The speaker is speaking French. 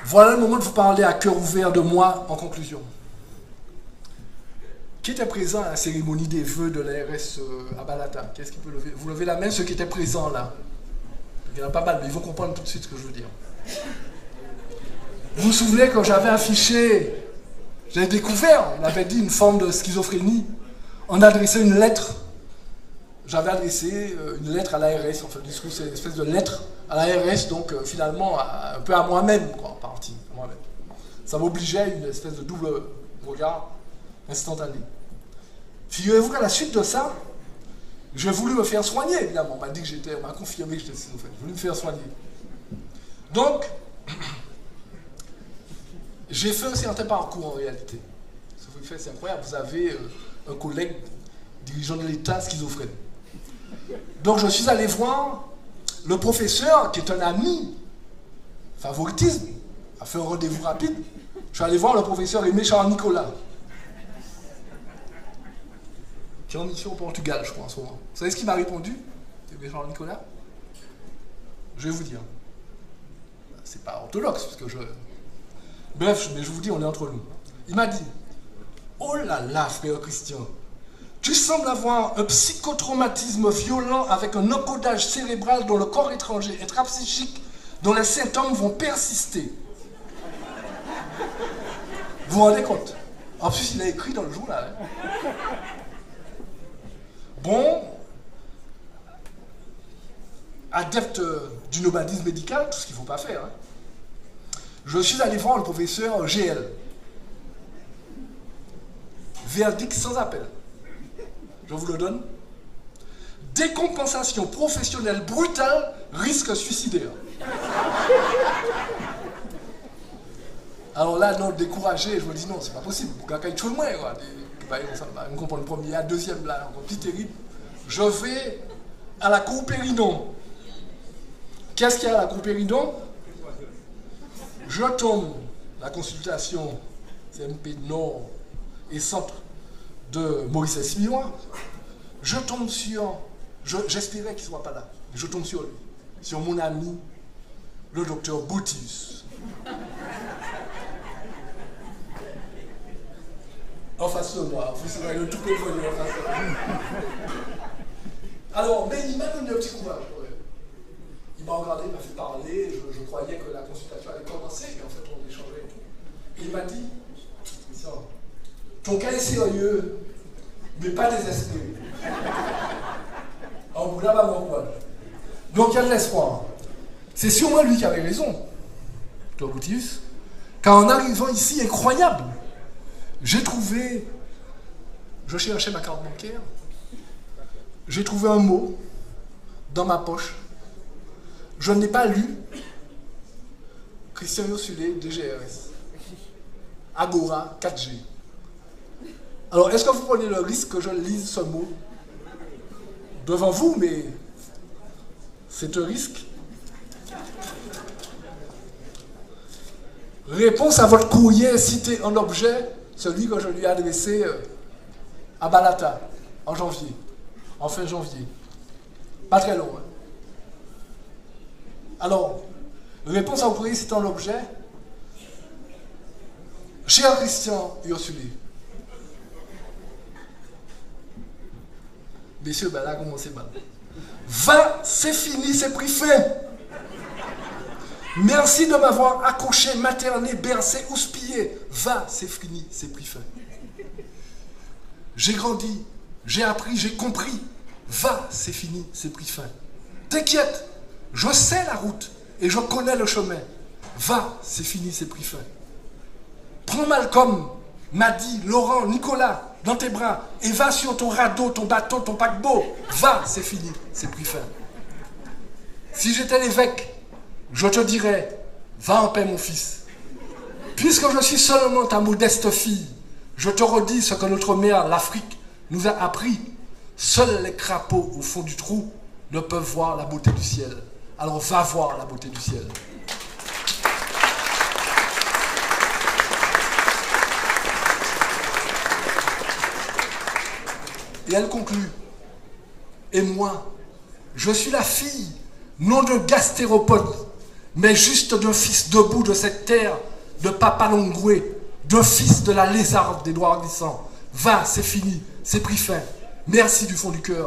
Voilà le moment de vous parler à cœur ouvert de moi en conclusion. Qui était présent à la cérémonie des vœux de l'ARS à Balata? Qu'est-ce qui peut lever? Vous levez la main, ceux qui étaient présents là. Il y en a pas mal, mais ils vont comprendre tout de suite ce que je veux dire. Vous vous souvenez quand j'avais affiché, j'avais découvert, on avait dit une forme de schizophrénie, on a adressé une lettre. J'avais adressé une lettre à l'ARS, enfin, du coup, c'est une espèce de lettre à l'ARS, donc finalement, un peu à moi-même, quoi, en partie. Moi-même. Ça m'obligeait à une espèce de double regard instantané. Figurez-vous qu'à la suite de ça, j'ai voulu me faire soigner, évidemment. On m'a dit que j'étais, on m'a confirmé que j'étais schizophrène. J'ai voulu me faire soigner. Donc, j'ai fait un certain parcours en réalité. Ce que vous faites, c'est incroyable. Vous avez un collègue dirigeant de l'État schizophrène. Donc je suis allé voir le professeur, qui est un ami, favoritisme, a fait un rendez-vous rapide. Je suis allé voir le professeur Aimé Charles Nicolas, qui est en mission au Portugal, je crois, en ce moment. Vous savez ce qu'il m'a répondu, Aimé Charles Nicolas? Je vais vous dire. C'est pas orthodoxe, parce que je... Bref, mais je vous dis, on est entre nous. Il m'a dit, oh là là, frère Christian, tu sembles avoir un psychotraumatisme violent avec un encodage cérébral dans le corps étranger, intrapsychique, dont les symptômes vont persister. Vous vous rendez compte? En plus, il a écrit dans le journal. Hein. Bon, adepte du nomadisme médical, tout ce qu'il ne faut pas faire. Hein. Je suis allé voir le professeur GL. Verdict sans appel. Je vous le donne. Décompensation professionnelle brutale, risque suicidaire. Alors là, non, découragé, je me dis non, c'est pas possible. Quelqu'un est moins, quoi. On comprend le premier, la deuxième, là, encore plus terrible. Je vais à la Cour Péridon. Qu'est-ce qu'il y a à la Cour Péridon? Je tombe, la consultation CMP Nord et Centre de Maurice Espinois, je tombe sur, j'espérais qu'il ne soit pas là, mais je tombe sur lui, sur mon ami, le docteur Boutius. En face de moi, vous savez, le tout est venu en face de moi. Alors, mais il m'a donné un petit courage. Il m'a regardé, il m'a fait parler, je croyais que la consultation allait commencer, mais en fait on échangeait et tout. Et il m'a dit, ton cas est sérieux, mais pas désespéré. En bout là, mon courage. Donc il y a de l'espoir. C'est sûrement lui qui avait raison, Dr. Boutius, car en arrivant ici, incroyable, j'ai trouvé, je cherchais ma carte bancaire, j'ai trouvé un mot dans ma poche. Je n'ai pas lu Christian Yossulé, DGRS, Agora 4G. Alors, est-ce que vous prenez le risque que je lise ce mot devant vous, mais c'est un risque? Réponse à votre courrier cité en objet, celui que je lui ai adressé à Balata, en janvier, en fin janvier. Pas très long, hein. Alors, réponse à votre courrier cité en objet, cher Christian Yossulé. Messieurs, ben là, comment c'est mal. Va, c'est fini, c'est pris fin. Merci de m'avoir accouché, materné, bercé, houspillé. Va, c'est fini, c'est pris fin. J'ai grandi, j'ai appris, j'ai compris. Va, c'est fini, c'est pris fin. T'inquiète, je sais la route et je connais le chemin. Va, c'est fini, c'est pris fin. Prends Malcolm, Madi, Laurent, Nicolas dans tes bras et va sur ton radeau, ton bateau, ton paquebot. Va, c'est fini, c'est pris fin. Si j'étais l'évêque, je te dirais, va en paix mon fils. Puisque je suis seulement ta modeste fille, je te redis ce que notre mère, l'Afrique, nous a appris. Seuls les crapauds au fond du trou ne peuvent voir la beauté du ciel. Alors va voir la beauté du ciel. Et elle conclut. Et moi, je suis la fille, non de gastéropode, mais juste d'un fils debout de cette terre, de Papa Longoué, d'un fils de la lézarde des doigts glissants. Va, c'est fini, c'est pris fin. Merci du fond du cœur.